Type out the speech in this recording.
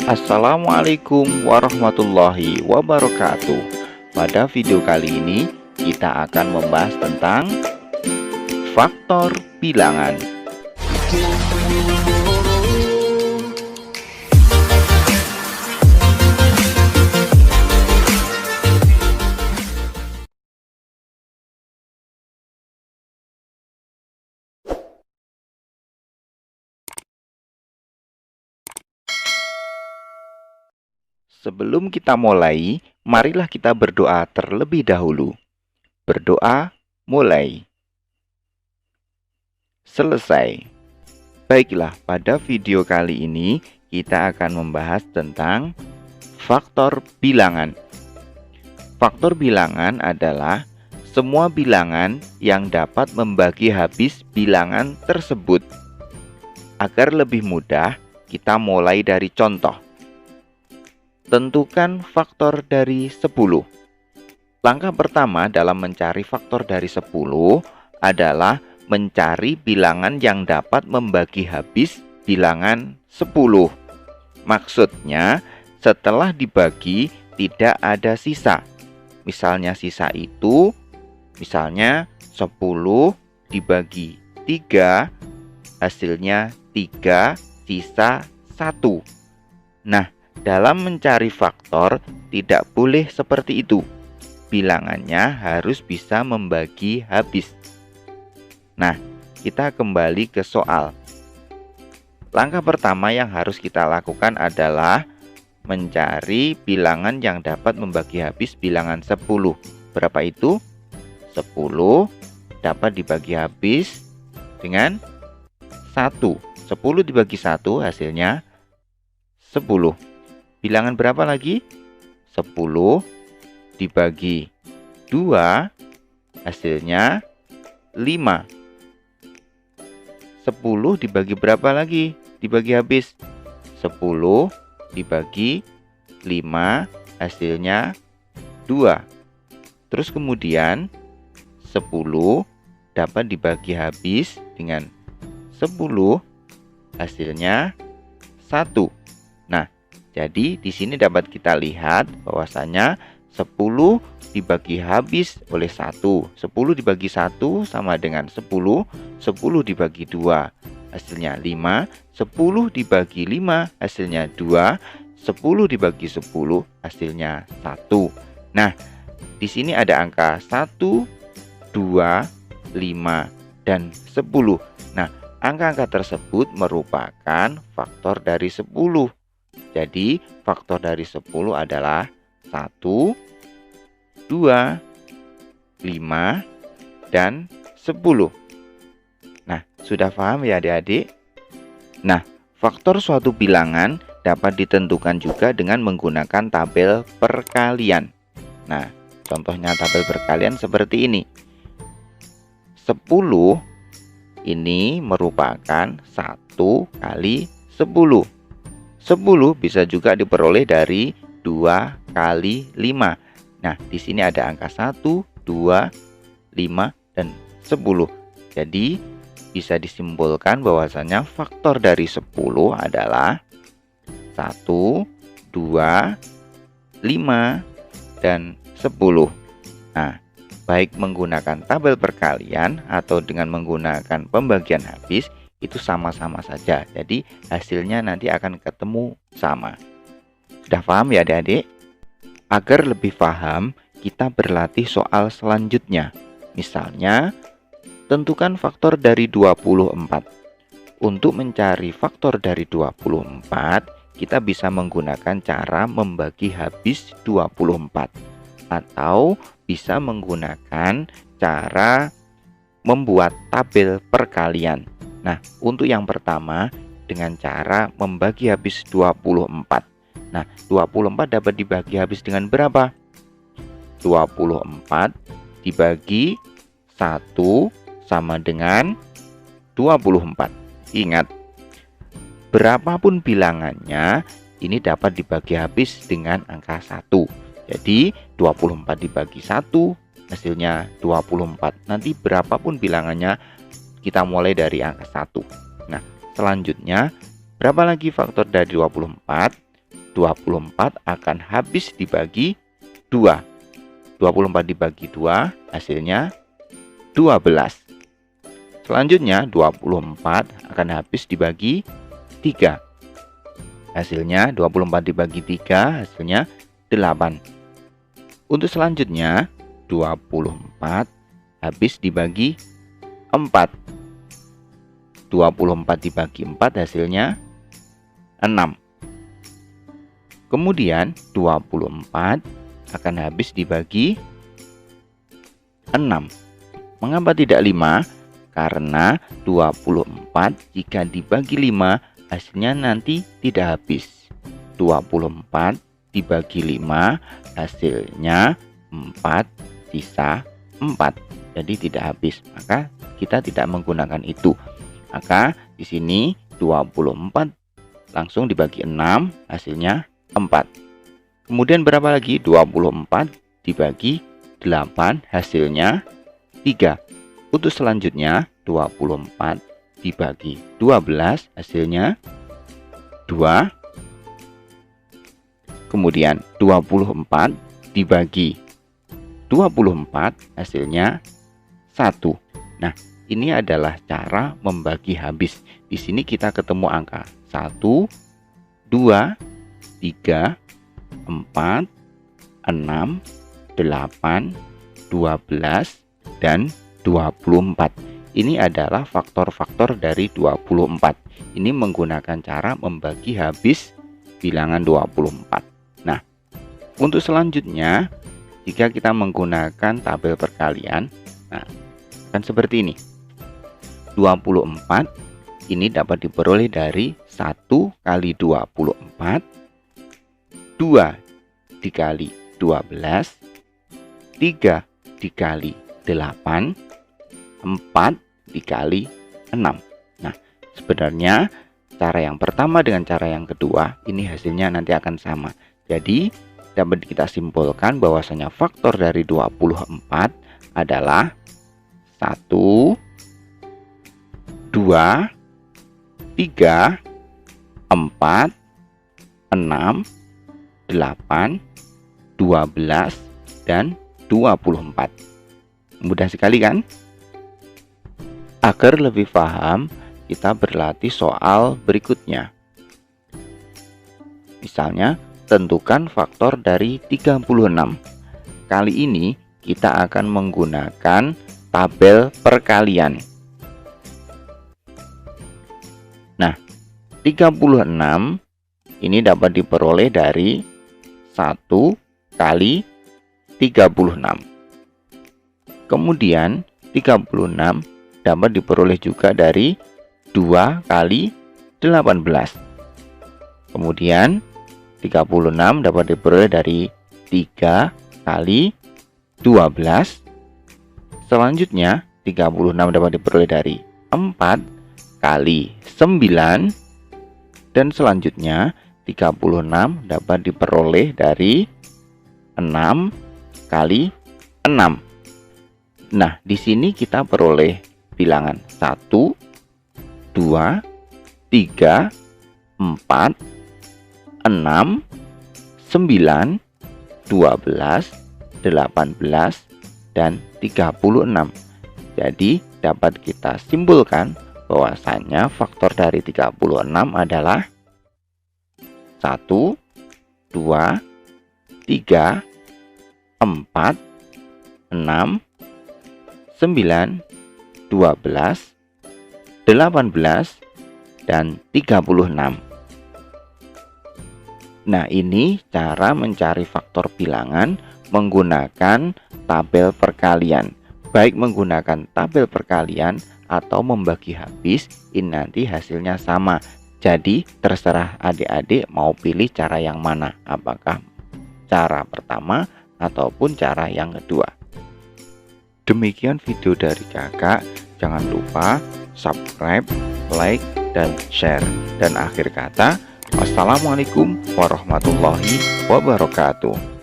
Assalamualaikum warahmatullahi wabarakatuh. Pada video kali ini kita akan membahas tentang faktor bilangan. Sebelum kita mulai, marilah kita berdoa terlebih dahulu. Berdoa mulai. Selesai. Baiklah, pada video kali ini kita akan membahas tentang faktor bilangan. Faktor bilangan adalah semua bilangan yang dapat membagi habis bilangan tersebut. Agar lebih mudah, kita mulai dari contoh. Tentukan faktor dari 10. Langkah pertama dalam mencari faktor dari 10 adalah mencari bilangan yang dapat membagi habis bilangan 10. Maksudnya, setelah dibagi tidak ada sisa. Misalnya sisa itu, misalnya 10 dibagi 3, hasilnya 3, sisa 1. Nah, dalam mencari faktor tidak boleh seperti itu. Bilangannya harus bisa membagi habis. Nah, kita kembali ke soal. Langkah pertama yang harus kita lakukan adalah mencari bilangan yang dapat membagi habis bilangan 10. Berapa itu? 10 dapat dibagi habis dengan 1. 10 dibagi 1 hasilnya 10. Bilangan berapa lagi? 10 dibagi 2 hasilnya 5. 10 dibagi berapa lagi? Dibagi habis 10 dibagi 5 hasilnya 2. Terus kemudian 10 dapat dibagi habis dengan 10 hasilnya 1. Nah, jadi di sini dapat kita lihat bahwasanya 10 dibagi habis oleh 1. 10 dibagi 1 sama dengan 10. 10 dibagi 2 hasilnya 5. 10 dibagi 5 hasilnya 2. 10 dibagi 10 hasilnya 1. Nah, di sini ada angka 1, 2, 5, dan 10. Nah, angka-angka tersebut merupakan faktor dari 10. Jadi, faktor dari 10 adalah 1, 2, 5, dan 10. Nah, sudah paham ya adik-adik? Nah, faktor suatu bilangan dapat ditentukan juga dengan menggunakan tabel perkalian. Nah, contohnya tabel perkalian seperti ini. 10 ini merupakan 1 kali 10. 10 bisa juga diperoleh dari 2 kali 5. Nah, di sini ada angka 1, 2, 5, dan 10. Jadi, bisa disimpulkan bahwasanya faktor dari 10 adalah 1, 2, 5, dan 10. Nah, baik menggunakan tabel perkalian atau dengan menggunakan pembagian habis, itu sama-sama saja. Jadi hasilnya nanti akan ketemu sama. Sudah paham ya adik-adik? Agar lebih paham, kita berlatih soal selanjutnya. Misalnya, tentukan faktor dari 24. Untuk mencari faktor dari 24, kita bisa menggunakan cara membagi habis 24. Atau bisa menggunakan cara membuat tabel perkalian. Nah, untuk yang pertama dengan cara membagi habis 24. Nah, 24 dapat dibagi habis dengan berapa? 24 dibagi 1 sama dengan 24. Ingat, berapapun bilangannya, ini dapat dibagi habis dengan angka 1. Jadi, 24 dibagi 1, hasilnya 24. Nanti berapapun bilangannya, kita mulai dari angka 1. Nah, selanjutnya berapa lagi faktor dari 24? 24 akan habis dibagi 2. 24 dibagi 2 hasilnya 12. Selanjutnya 24 akan habis dibagi 3. Hasilnya 24 dibagi 3 hasilnya 8. Untuk selanjutnya 24 habis dibagi 4. 24 dibagi 4 hasilnya 6. Kemudian 24 akan habis dibagi 6. Mengapa tidak 5? Karena 24 jika dibagi 5 hasilnya nanti tidak habis. 24 dibagi 5 hasilnya 4, sisa 4. Jadi tidak habis. Maka kita tidak menggunakan itu. Maka di sini 24 langsung dibagi 6 hasilnya 4. Kemudian berapa lagi? 24 dibagi 8 hasilnya 3. Untuk selanjutnya 24 dibagi 12 hasilnya 2. Kemudian 24 dibagi 24 hasilnya 1. Nah, ini adalah cara membagi habis. Di sini kita ketemu angka 1, 2, 3, 4, 6, 8, 12, dan 24. Ini adalah faktor-faktor dari 24. Ini menggunakan cara membagi habis bilangan 24. Nah, untuk selanjutnya, jika kita menggunakan tabel perkalian, nah, akan seperti ini. 24 ini dapat diperoleh dari 1 kali 24, 2 dikali 12, 3 dikali 8, 4 dikali 6. Nah, sebenarnya cara yang pertama dengan cara yang kedua ini hasilnya nanti akan sama. Jadi dapat kita simpulkan bahwasanya faktor dari 24 adalah 1, 2, 3, 4, 6, 8, 12, dan 24. Mudah sekali kan? Agar lebih paham, kita berlatih soal berikutnya. Misalnya, tentukan faktor dari 36. Kali ini kita akan menggunakan tabel perkalian. Nah, 36 ini dapat diperoleh dari 1 kali 36. Kemudian 36 dapat diperoleh juga dari 2 kali 18. Kemudian 36 dapat diperoleh dari 3 kali 12. Selanjutnya 36 dapat diperoleh dari 4 kali 9. Dan selanjutnya 36 dapat diperoleh dari 6 kali 6. Nah, di sini kita peroleh bilangan 1, 2, 3, 4, 6, 9, 12, 18, dan 36. Jadi dapat kita simpulkan bahwasanya faktor dari 36 adalah 1, 2, 3, 4, 6, 9, 12, 18, dan 36. Nah, ini cara mencari faktor bilangan menggunakan tabel perkalian. Baik menggunakan tabel perkalian atau membagi habis, ini nanti hasilnya sama. Jadi terserah adik-adik mau pilih cara yang mana, apakah cara pertama ataupun cara yang kedua. Demikian video dari kakak. Jangan lupa subscribe, like, dan share. Dan akhir kata, wassalamualaikum warahmatullahi wabarakatuh.